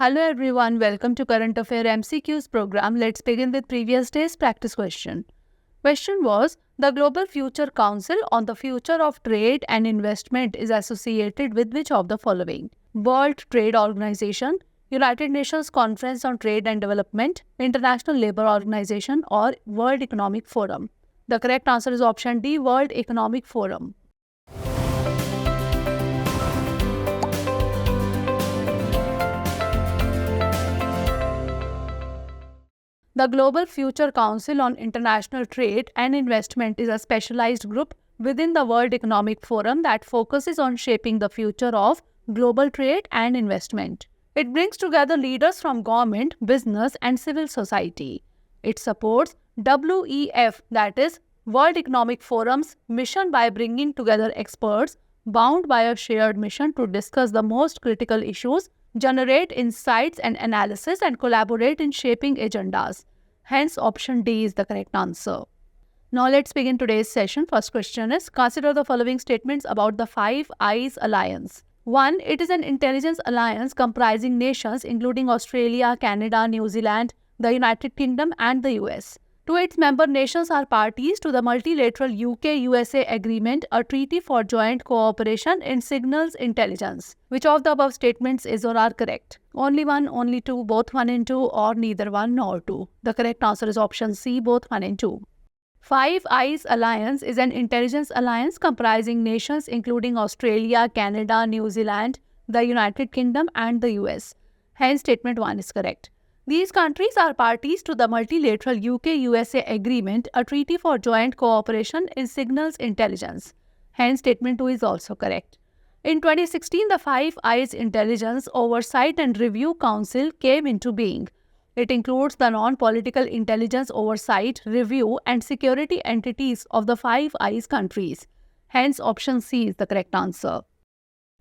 Hello everyone, welcome to Current Affair MCQs program. Let's begin with previous day's practice question. Question was, the Global Future Council on the Future of Trade and Investment is associated with which of the following? World Trade Organization, United Nations Conference on Trade and Development, International Labour Organization or World Economic Forum. The correct answer is option D, World Economic Forum. The Global Future Council on International Trade and Investment is a specialized group within the World Economic Forum that focuses on shaping the future of global trade and investment. It brings together leaders from government, business, and civil society. It supports WEF, that is, World Economic Forum's mission by bringing together experts bound by a shared mission to discuss the most critical issues, generate insights and analysis, and collaborate in shaping agendas. Hence, option D is the correct answer. Now, let's begin today's session. First question is, consider the following statements about the Five Eyes Alliance. 1. It is an intelligence alliance comprising nations including Australia, Canada, New Zealand, the United Kingdom, and the US. 2. Its member nations are parties to the multilateral UK-USA agreement, a treaty for joint cooperation in signals intelligence. Which of the above statements is or are correct? Only one, only two, both 1 and 2, or neither 1 nor 2. The correct answer is option C, both 1 and 2. Five Eyes Alliance is an intelligence alliance comprising nations including Australia, Canada, New Zealand, the United Kingdom, and the US. Hence, statement 1 is correct. These countries are parties to the multilateral UK-USA agreement, a treaty for joint cooperation in signals intelligence. Hence, statement 2 is also correct. In 2016, the Five Eyes Intelligence Oversight and Review Council came into being. It includes the non-political intelligence oversight, review, and security entities of the Five Eyes countries. Hence, option C is the correct answer.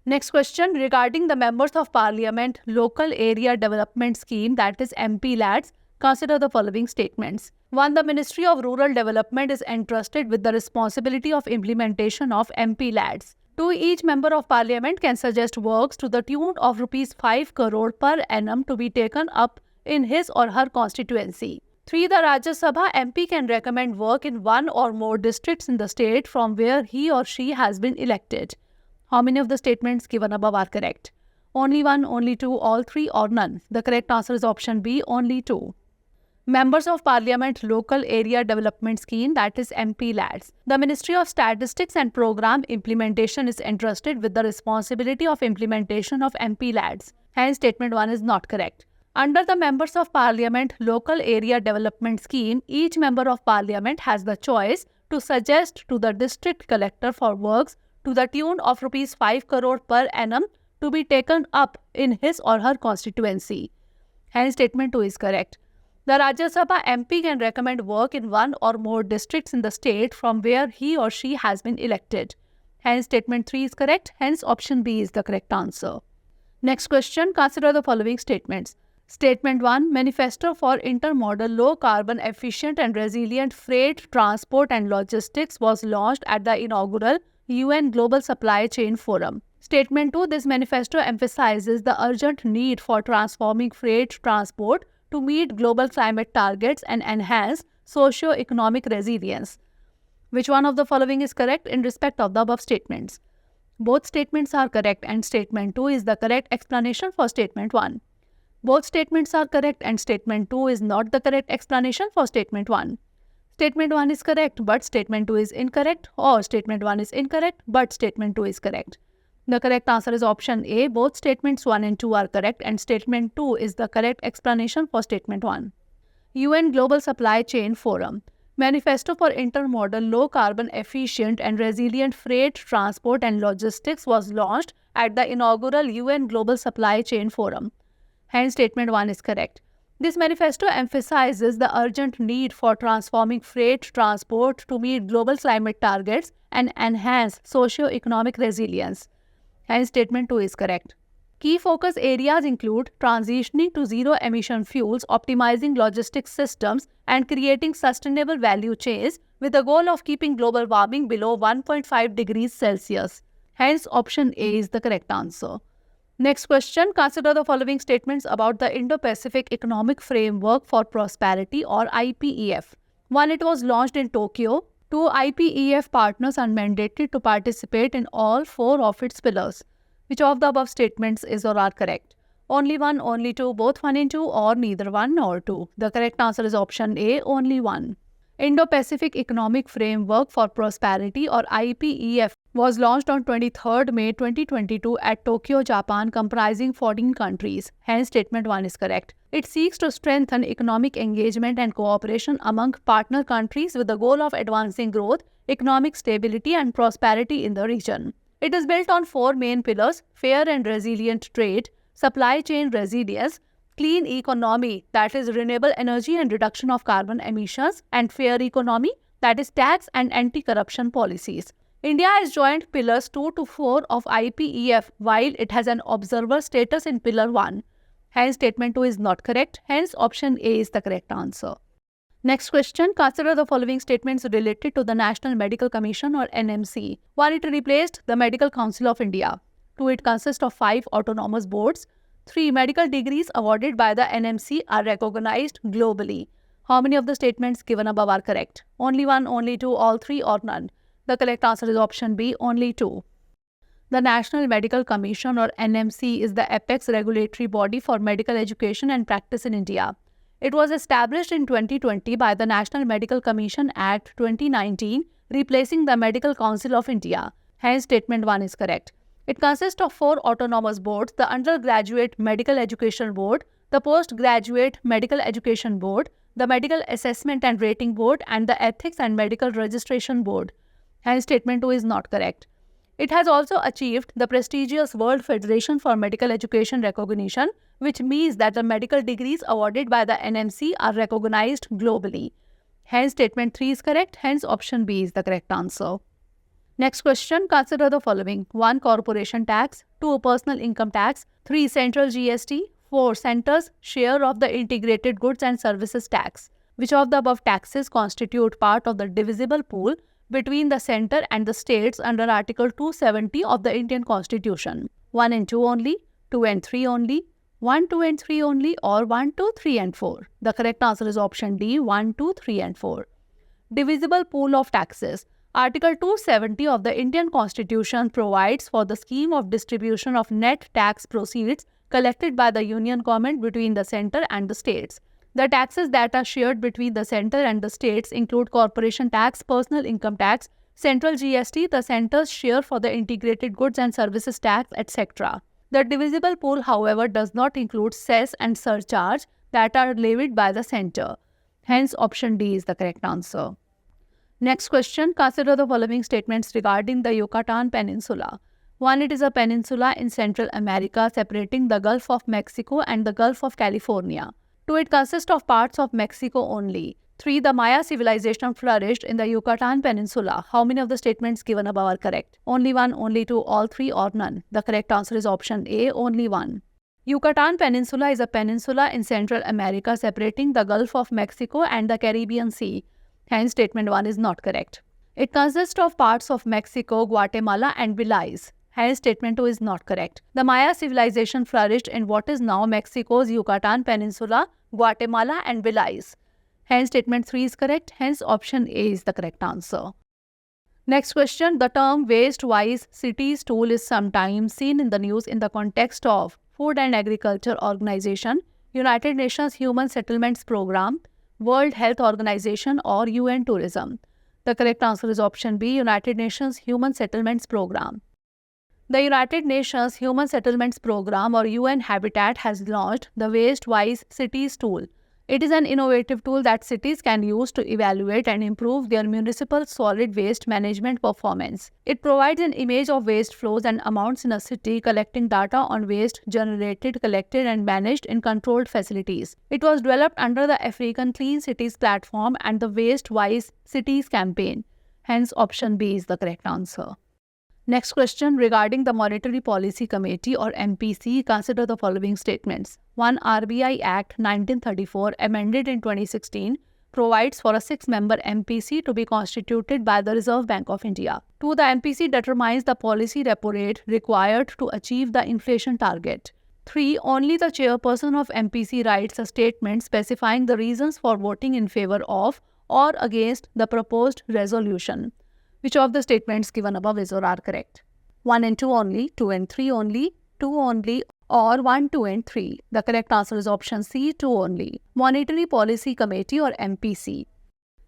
Next question, regarding the Members of Parliament Local Area Development Scheme, that is MPLADS, consider the following statements. 1. The Ministry of Rural Development is entrusted with the responsibility of implementation of MPLADS. 2. Each Member of Parliament can suggest works to the tune of Rs 5 crore per annum to be taken up in his or her constituency. 3. The Rajya Sabha MP can recommend work in one or more districts in the state from where he or she has been elected. How many of the statements given above are correct? Only 1, only 2, all 3, or none? The correct answer is option B, only 2. Members of Parliament Local Area Development Scheme, that is MPLADS. The Ministry of Statistics and Program Implementation is entrusted with the responsibility of implementation of MPLADS. Hence, statement 1 is not correct. Under the Members of Parliament Local Area Development Scheme, each Member of Parliament has the choice to suggest to the District Collector for works to the tune of Rs 5 crore per annum to be taken up in his or her constituency. Hence, statement 2 is correct. The Rajya Sabha MP can recommend work in one or more districts in the state from where he or she has been elected. Hence, statement 3 is correct. Hence, option B is the correct answer. Next question, consider the following statements. Statement 1, Manifesto for Intermodal Low Carbon Efficient and Resilient Freight Transport and Logistics was launched at the inaugural UN Global Supply Chain Forum. Statement 2, this manifesto emphasizes the urgent need for transforming freight transport to meet global climate targets and enhance socio-economic resilience. Which one of the following is correct in respect of the above statements? Both statements are correct and statement 2 is the correct explanation for statement 1. Both statements are correct and statement 2 is not the correct explanation for statement 1. Statement 1 is correct but statement 2 is incorrect, or statement 1 is incorrect but statement 2 is correct. The correct answer is option A. Both statements 1 and 2 are correct and statement 2 is the correct explanation for statement 1. UN Global Supply Chain Forum. Manifesto for Intermodal Low Carbon Efficient and Resilient Freight Transport and Logistics was launched at the inaugural UN Global Supply Chain Forum. Hence, statement 1 is correct. This manifesto emphasizes the urgent need for transforming freight transport to meet global climate targets and enhance socio-economic resilience. Hence, statement 2 is correct. Key focus areas include transitioning to zero-emission fuels, optimizing logistics systems, and creating sustainable value chains with the goal of keeping global warming below 1.5 degrees Celsius. Hence, option A is the correct answer. Next question, consider the following statements about the Indo-Pacific Economic Framework for Prosperity or IPEF. 1. It was launched in Tokyo. 2. IPEF partners are mandated to participate in all 4 of its pillars. Which of the above statements is or are correct? Only 1, only 2, both 1 and 2, or neither 1 nor 2. The correct answer is option A, only 1. Indo-Pacific Economic Framework for Prosperity or IPEF was launched on 23rd May 2022 at Tokyo, Japan, comprising 14 countries. Hence, statement 1 is correct. It seeks to strengthen economic engagement and cooperation among partner countries with the goal of advancing growth, economic stability, and prosperity in the region. It is built on 4 main pillars: fair and resilient trade, supply chain resilience, clean economy, that is renewable energy and reduction of carbon emissions, and fair economy, that is tax and anti-corruption policies. India has joined pillars 2 to 4 of IPEF while it has an observer status in pillar 1. Hence, statement 2 is not correct. Hence, option A is the correct answer. Next question, consider the following statements related to the National Medical Commission or NMC. 1. It replaced the Medical Council of India. 2. It consists of 5 autonomous boards. 3. Medical degrees awarded by the NMC are recognized globally. How many of the statements given above are correct? Only 1, only 2, all 3, or none? The correct answer is option B, only 2. The National Medical Commission or NMC is the apex regulatory body for medical education and practice in India. It was established in 2020 by the National Medical Commission Act 2019, replacing the Medical Council of India. Hence, statement 1 is correct. It consists of 4 autonomous boards: the Undergraduate Medical Education Board, the Postgraduate Medical Education Board, the Medical Assessment and Rating Board, and the Ethics and Medical Registration Board. Hence, statement 2 is not correct. It has also achieved the prestigious World Federation for Medical Education recognition, which means that the medical degrees awarded by the NMC are recognized globally. Hence, statement 3 is correct. Hence, option B is the correct answer. Next question, consider the following. 1. Corporation tax. 2. Personal income tax. 3. Central GST. 4. Center's share of the integrated goods and services tax. Which of the above taxes constitute part of the divisible pool between the center and the states under Article 270 of the Indian Constitution? 1 and 2 only, 2 and 3 only, 1, 2 and 3 only, or 1, 2, 3 and 4? The correct answer is option D, 1, 2, 3 and 4. Divisible pool of taxes. Article 270 of the Indian Constitution provides for the scheme of distribution of net tax proceeds collected by the Union Government between the center and the states. The taxes that are shared between the center and the states include corporation tax, personal income tax, central GST, the center's share for the integrated goods and services tax, etc. The divisible pool, however, does not include cess and surcharge that are levied by the center. Hence, option D is the correct answer. Next question, consider the following statements regarding the Yucatan Peninsula. 1. It is a peninsula in Central America separating the Gulf of Mexico and the Gulf of California. 2. It consists of parts of Mexico only. 3. The Maya civilization flourished in the Yucatan Peninsula. How many of the statements given above are correct? Only 1, only 2, all 3, or none? The correct answer is option A, only 1. Yucatan Peninsula is a peninsula in Central America separating the Gulf of Mexico and the Caribbean Sea. Hence, statement 1 is not correct. It consists of parts of Mexico, Guatemala, and Belize. Hence, statement 2 is not correct. The Maya civilization flourished in what is now Mexico's Yucatan Peninsula, Guatemala, and Belize. Hence, statement 3 is correct. Hence, option A is the correct answer. Next question, the term waste-wise cities tool is sometimes seen in the news in the context of Food and Agriculture Organization, United Nations Human Settlements Program, World Health Organization, or UN Tourism. The correct answer is option B, United Nations Human Settlements Program. The United Nations Human Settlements Program or UN Habitat has launched the Waste-Wise Cities tool. It is an innovative tool that cities can use to evaluate and improve their municipal solid waste management performance. It provides an image of waste flows and amounts in a city, collecting data on waste generated, collected, and managed in controlled facilities. It was developed under the African Clean Cities platform and the Waste-Wise Cities campaign. Hence, option B is the correct answer. Next question, regarding the Monetary Policy Committee or MPC, consider the following statements. 1. RBI Act 1934 amended in 2016 provides for a 6-member MPC to be constituted by the Reserve Bank of India. 2. The MPC determines the policy repo rate required to achieve the inflation target. 3. Only the chairperson of MPC writes a statement specifying the reasons for voting in favor of or against the proposed resolution. Which of the statements given above is or are correct? 1 and 2 only, 2 and 3 only, 2 only, or 1, 2 and 3. The correct answer is option C, 2 only. Monetary Policy Committee or MPC.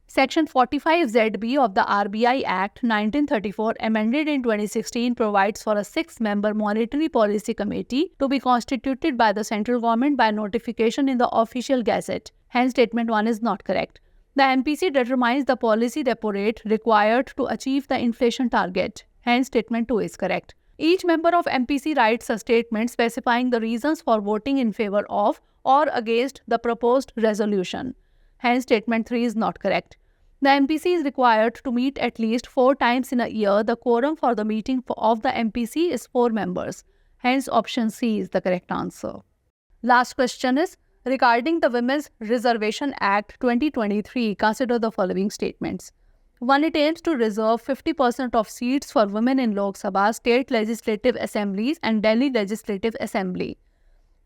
Section 45ZB of the RBI Act 1934 amended in 2016 provides for a 6-member Monetary Policy Committee to be constituted by the central government by notification in the official gazette. Hence statement 1 is not correct. The MPC determines the policy repo rate required to achieve the inflation target. Hence statement 2 is correct. Each member of MPC writes a statement specifying the reasons for voting in favor of or against the proposed resolution. Hence statement 3 is not correct. The MPC is required to meet at least 4 times in a year. The quorum for the meeting of the MPC is 4 members. Hence option C is the correct answer. Last question is, regarding the Women's Reservation Act 2023, consider the following statements. 1. It aims to reserve 50% of seats for women in Lok Sabha, state legislative assemblies and Delhi Legislative Assembly.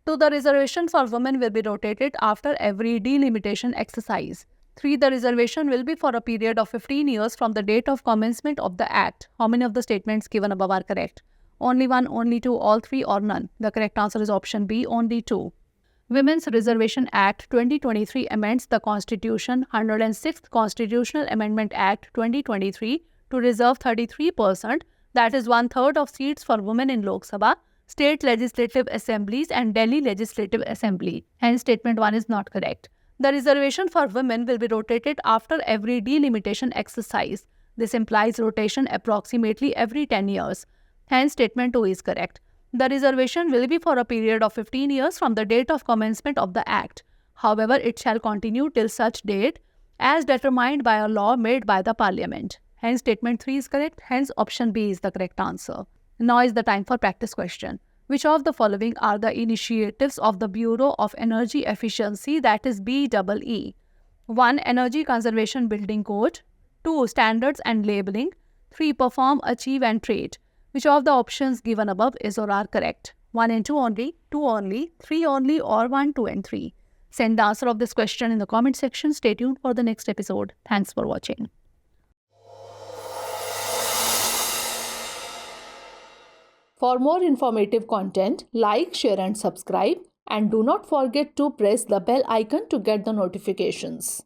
2. The reservation for women will be rotated after every delimitation exercise. 3. The reservation will be for a period of 15 years from the date of commencement of the Act. How many of the statements given above are correct? Only 1, only 2, all 3 or none? The correct answer is option B, only 2. Women's Reservation Act 2023 amends the Constitution 106th Constitutional Amendment Act 2023 to reserve 33%, that is 1/3 of seats for women in Lok Sabha, state legislative assemblies and Delhi Legislative Assembly. Hence statement 1 is not correct. The reservation for women will be rotated after every delimitation exercise. This implies rotation approximately every 10 years. Hence statement 2 is correct. The reservation will be for a period of 15 years from the date of commencement of the Act. However, it shall continue till such date as determined by a law made by the Parliament. Hence, statement 3 is correct. Hence, option B is the correct answer. Now is the time for practice question. Which of the following are the initiatives of the Bureau of Energy Efficiency, that is BEE? 1. Energy Conservation Building Code. 2. Standards and Labeling. 3. Perform, Achieve and Trade. Which of the options given above is or are correct? 1 and 2 only, 2 only, 3 only, or 1, 2 and 3? Send the answer of this question in the comment section. Stay tuned for the next episode. Thanks for watching. For more informative content, like, share and subscribe. And do not forget to press the bell icon to get the notifications.